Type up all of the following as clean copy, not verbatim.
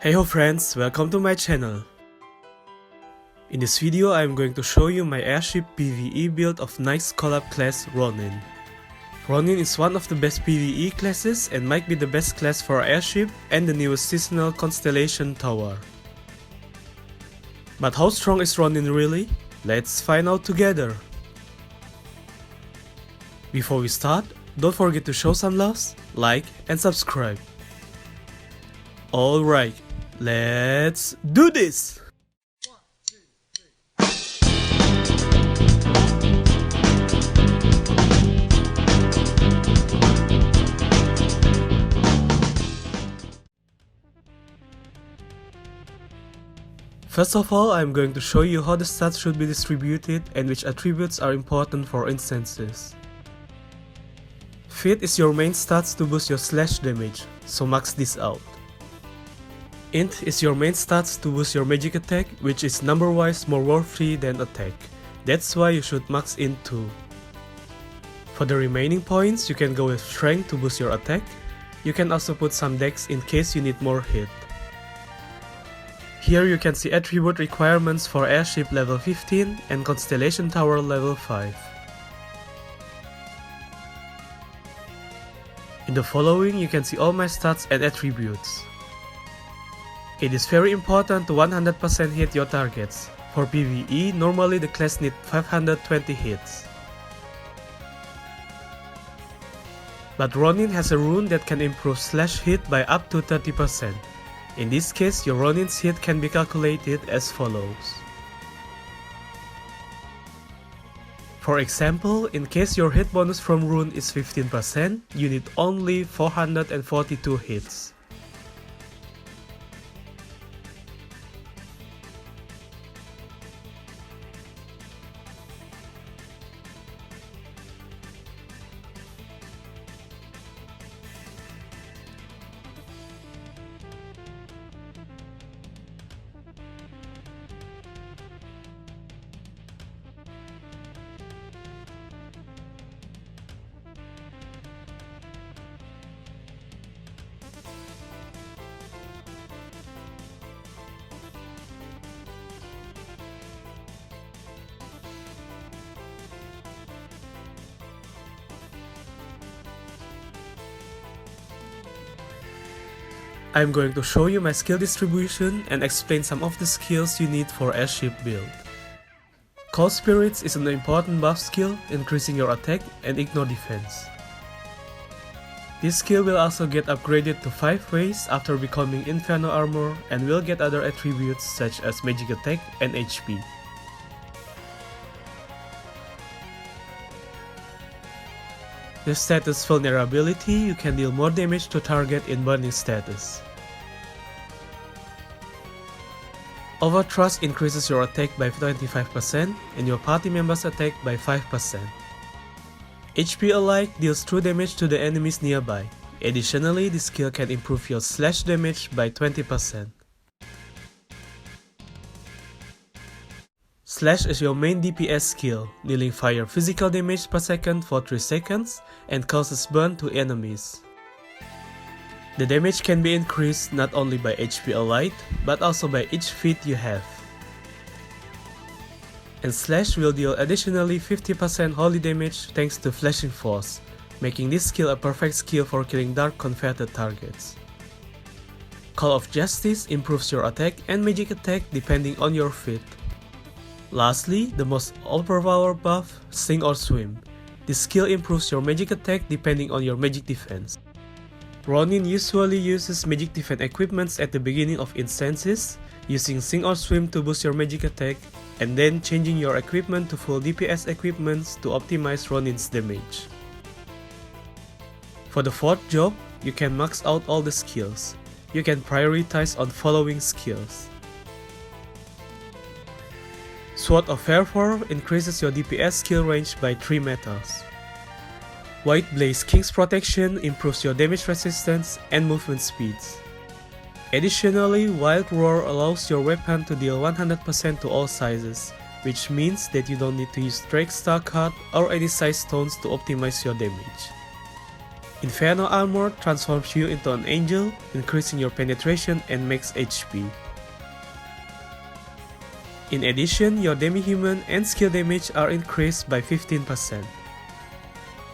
Heyho friends, welcome to my channel. In this video I am going to show you my Airship PvE build of nice Collab class Ronin. Ronin is one of the best PvE classes and might be the best class for Airship and the newest seasonal Constellation tower. But how strong is Ronin really? Let's find out together. Before we start, don't forget to show some love, like and subscribe. Alright, let's do this! First of all, I am going to show you how the stats should be distributed and which attributes are important for instances. Fit is your main stats to boost your slash damage, so max this out. Int is your main stats to boost your magic attack, which is number-wise more worthy than attack. That's why you should max int too. For the remaining points, you can go with strength to boost your attack. You can also put some dex in case you need more hit. Here you can see attribute requirements for Airship level 15 and Constellation Tower level 5. In the following you can see all my stats and attributes. It is very important to 100% hit your targets. For PvE, normally the class needs 520 hits. But Ronin has a rune that can improve slash hit by up to 30%. In this case, your Ronin's hit can be calculated as follows. For example, in case your hit bonus from rune is 15%, you need only 442 hits. I am going to show you my skill distribution and explain some of the skills you need for Airship build. Call Spirits is an important buff skill, increasing your attack and ignore defense. This skill will also get upgraded to 5 ways after becoming Inferno Armor and will get other attributes such as magic attack and HP. With status Vulnerability, you can deal more damage to target in burning status. Overthrust increases your attack by 25% and your party members' attack by 5%. HP alike deals true damage to the enemies nearby. Additionally, this skill can improve your slash damage by 20%. Slash is your main DPS skill, dealing fire physical damage per second for 3 seconds and causes burn to enemies. The damage can be increased not only by HP alike, but also by each feat you have. And Slash will deal additionally 50% holy damage thanks to Flashing Force, making this skill a perfect skill for killing dark converted targets. Call of Justice improves your attack and magic attack depending on your feat. Lastly, the most overpowered buff, Sink or Swim. This skill improves your magic attack depending on your magic defense. Ronin usually uses magic defense equipments at the beginning of instances, using Sink or Swim to boost your magic attack, and then changing your equipment to full DPS equipments to optimize Ronin's damage. For the fourth job, you can max out all the skills. You can prioritize on following skills. Sword of Fervor increases your DPS skill range by 3 meters. White Blaze King's Protection improves your damage resistance and movement speeds. Additionally, Wild Roar allows your weapon to deal 100% to all sizes, which means that you don't need to use Drake Star card or any size stones to optimize your damage. Inferno Armor transforms you into an angel, increasing your penetration and max HP. In addition, your demi-human and skill damage are increased by 15%.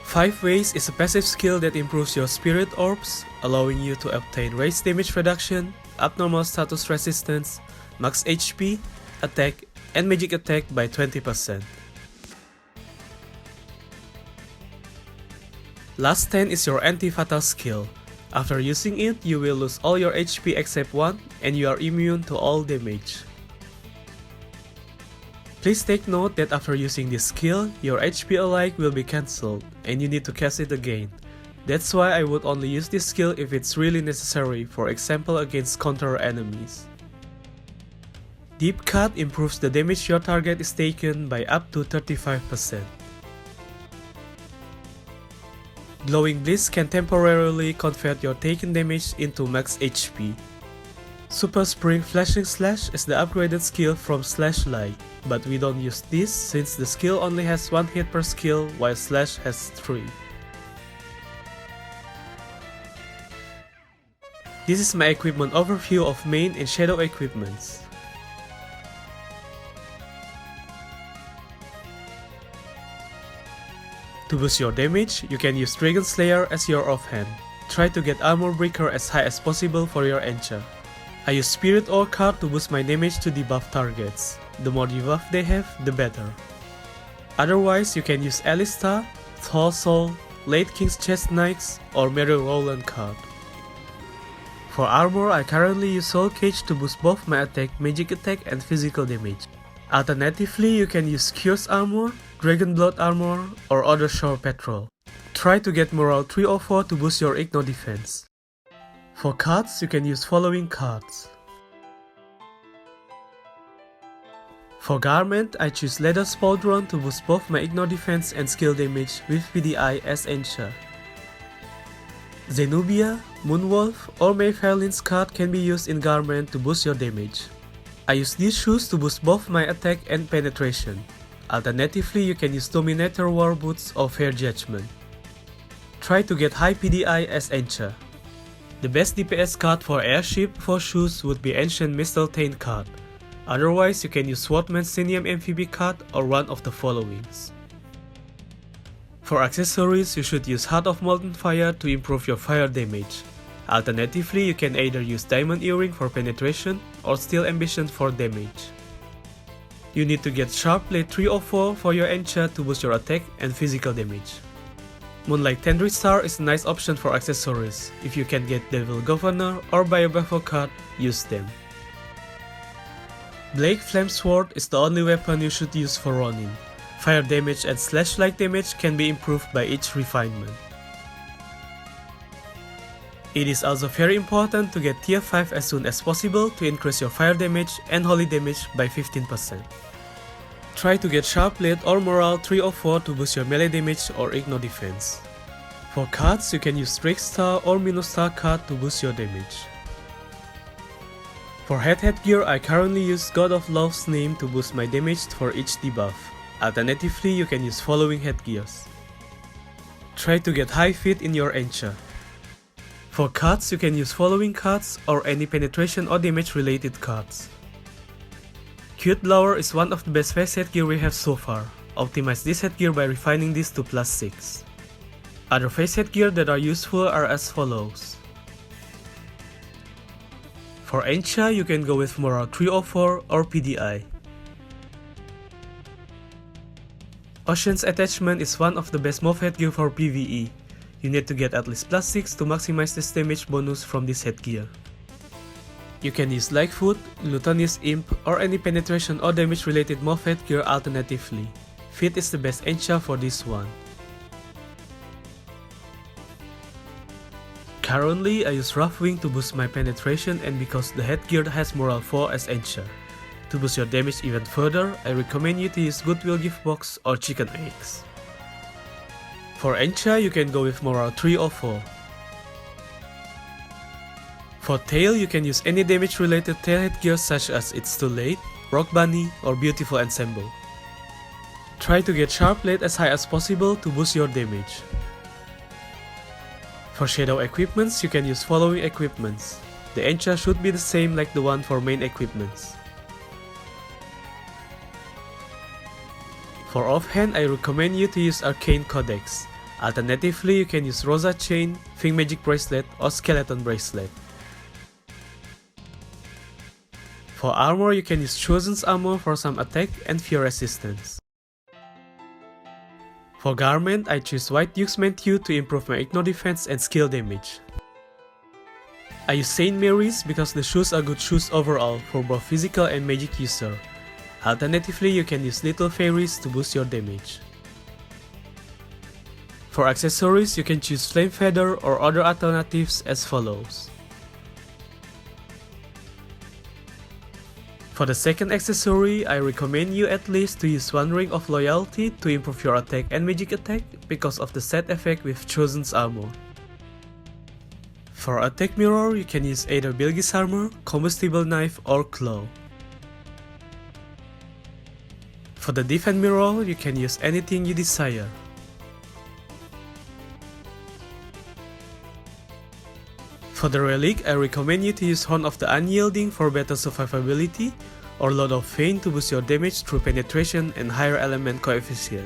5 Ways is a passive skill that improves your spirit orbs, allowing you to obtain raise damage reduction, abnormal status resistance, max HP, attack, and magic attack by 20%. Last 10 is your anti-fatal skill. After using it, you will lose all your HP except 1, and you are immune to all damage. Please take note that after using this skill, your HP alike will be cancelled, and you need to cast it again. That's why I would only use this skill if it's really necessary, for example against counter enemies. Deep Cut improves the damage your target is taken by up to 35%. Glowing Blitz can temporarily convert your taken damage into max HP. Super Spring Flashing Slash is the upgraded skill from Slash Light, but we don't use this since the skill only has 1 hit per skill while Slash has 3. This is my equipment overview of main and shadow equipments. To boost your damage, you can use Dragon Slayer as your offhand. Try to get Armor Breaker as high as possible for your enchant. I use Spirit Ore card to boost my damage to debuff targets. The more debuff they have, the better. Otherwise, you can use Alistar, Thor Soul, Late King's Chest Knights, or Meryl Rowland card. For armor, I currently use Soul Cage to boost both my attack, magic attack, and physical damage. Alternatively, you can use Curse Armor, Dragon Blood Armor, or other Shore Patrol. Try to get Morale 3 or 4 to boost your Igno defense. For cards, you can use following cards. For Garment, I choose Leather Pauldron to boost both my Igno defense and skill damage with PDI as Enchant. Zenobia, Moonwolf, or Mayfairlin's card can be used in Garment to boost your damage. I use these shoes to boost both my attack and penetration. Alternatively, you can use Dominator War Boots or Fair Judgment. Try to get high PDI as Enchant. The best DPS card for Airship for shoes would be Ancient Mistletoe card. Otherwise, you can use Swordman's Sinium MVB card or one of the followings. For accessories, you should use Heart of Molten Fire to improve your fire damage. Alternatively, you can either use Diamond Earring for penetration or Steel Ambition for damage. You need to get Sharp Blade 3 or 4 for your enchant to boost your attack and physical damage. Moonlight Tendry Star is a nice option for accessories. If you can get Devil Governor or buy a buffo card, use them. Blake Flame Sword is the only weapon you should use for Ronin. Fire damage and slash-like damage can be improved by each refinement. It is also very important to get tier 5 as soon as possible to increase your fire damage and holy damage by 15%. Try to get Sharp Blade or Morale 3 or 4 to boost your melee damage or Igno defense. For cards, you can use Trickstar or Minostar card to boost your damage. For headgear, I currently use God of Love's name to boost my damage for each debuff. Alternatively, you can use following headgears. Try to get high fit in your enchant. For cards, you can use following cards or any penetration or damage related cards. Cute Blower is one of the best face headgear we have so far. Optimize this headgear by refining this to +6. Other face headgear that are useful are as follows. For enchant, you can go with Morale 304 or PDI. Ocean's Attachment is one of the best move headgear for PvE. You need to get at least +6 to maximize this damage bonus from this headgear. You can use Lightfoot, Glutonous Imp, or any penetration or damage related move headgear alternatively. Fit is the best enchant for this one. Currently, I use Rough Wing to boost my penetration and because the headgear has Morale 4 as enchant. To boost your damage even further, I recommend you to use Goodwill Gift Box or Chicken Eggs. For enchant, you can go with Morale 3 or 4. For tail, you can use any damage related tail headgear such as It's Too Late, Rock Bunny, or Beautiful Ensemble. Try to get Sharp Blade as high as possible to boost your damage. For shadow equipments, you can use following equipments. The enchant should be the same like the one for main equipments. For offhand, I recommend you to use Arcane Codex. Alternatively, you can use Rosa Chain, Fing Magic Bracelet, or Skeleton Bracelet. For armor, you can use Chosen's Armor for some attack and fear resistance. For garment, I choose White Duke's Mantue to improve my Ignore defense and skill damage. I use Saint Mary's because the shoes are good shoes overall for both physical and magic user. Alternatively, you can use Little Fairies to boost your damage. For accessories, you can choose Flame Feather or other alternatives as follows. For the second accessory, I recommend you at least to use one Ring of Loyalty to improve your attack and magic attack because of the set effect with Chosen's Armor. For attack mirror, you can use either Bilge's Armor, Combustible Knife, or Claw. For the defense mirror, you can use anything you desire. For the relic, I recommend you to use Horn of the Unyielding for better survivability, or Load of Fane to boost your damage through penetration and higher element coefficient.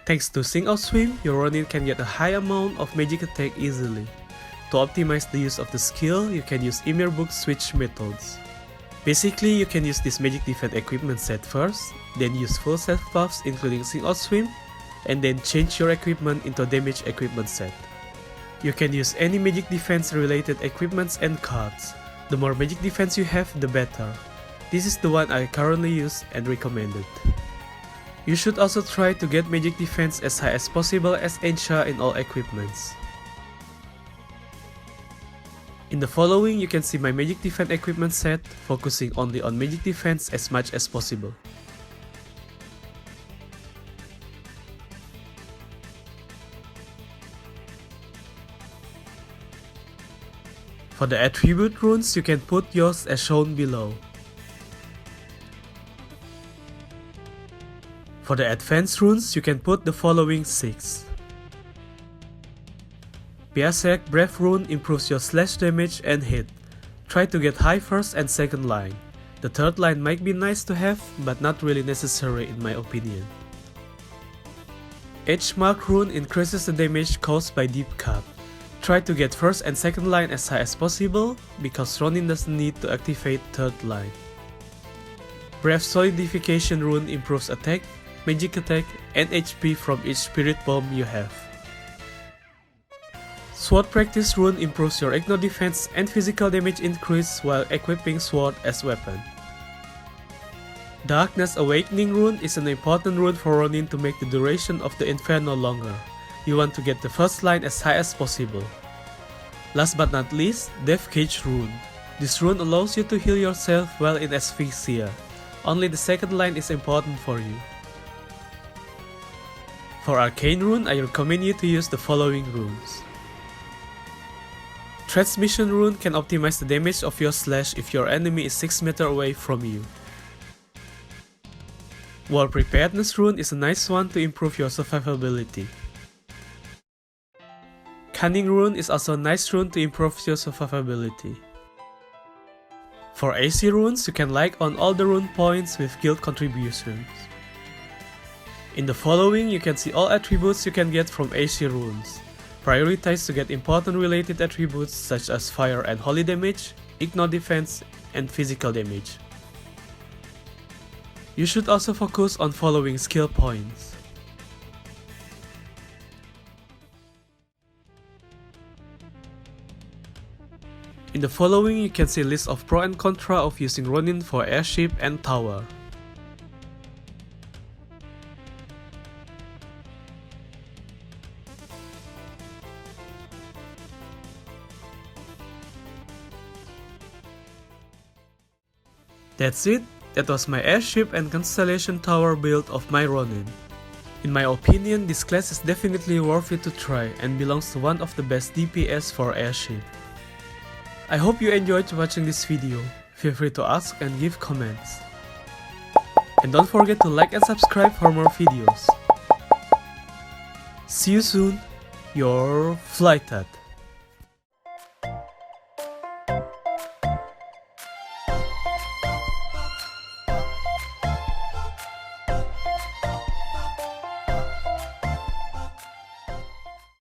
Thanks to Sing or Swim, your Ronin can get a high amount of magic attack easily. To optimize the use of the skill, you can use Ymir Book switch methods. Basically, you can use this magic defense equipment set first, then use full set buffs including Sing or Swim, and then change your equipment into damage equipment set. You can use any magic defense related equipments and cards. The more magic defense you have, the better. This is the one I currently use and recommended. You should also try to get magic defense as high as possible as Ensha in all equipments. In the following, you can see my magic defense equipment set, focusing only on magic defense as much as possible. For the attribute runes, you can put yours as shown below. For the advanced runes, you can put the following 6. Berserk Breath rune improves your slash damage and hit. Try to get high first and second line. The third line might be nice to have, but not really necessary in my opinion. Edge Mark rune increases the damage caused by deep cut. Try to get first and second line as high as possible, because Ronin doesn't need to activate third line. Breath Solidification rune improves attack, magic attack, and HP from each spirit bomb you have. Sword Practice rune improves your ignore defense and physical damage increase while equipping sword as weapon. Darkness Awakening rune is an important rune for Ronin to make the duration of the Inferno longer. You want to get the first line as high as possible. Last but not least, Death Cage rune. This rune allows you to heal yourself while in asphyxia. Only the second line is important for you. For Arcane rune, I recommend you to use the following runes. Transmission rune can optimize the damage of your slash if your enemy is 6 meters away from you. War Preparedness rune is a nice one to improve your survivability. Cunning rune is also a nice rune to improve your survivability. For AC runes, you can like on all the rune points with guild contributions. In the following, you can see all attributes you can get from AC runes. Prioritize to get important related attributes such as fire and holy damage, ignore defense, and physical damage. You should also focus on following skill points. In the following, you can see a list of pro and contra of using Ronin for Airship and Tower. That's it. That was my Airship and Constellation Tower build of my Ronin. In my opinion, this class is definitely worth it to try and belongs to one of the best DPS for Airship. I hope you enjoyed watching this video. Feel free to ask and give comments. And don't forget to like and subscribe for more videos. See you soon, your FLyTuT.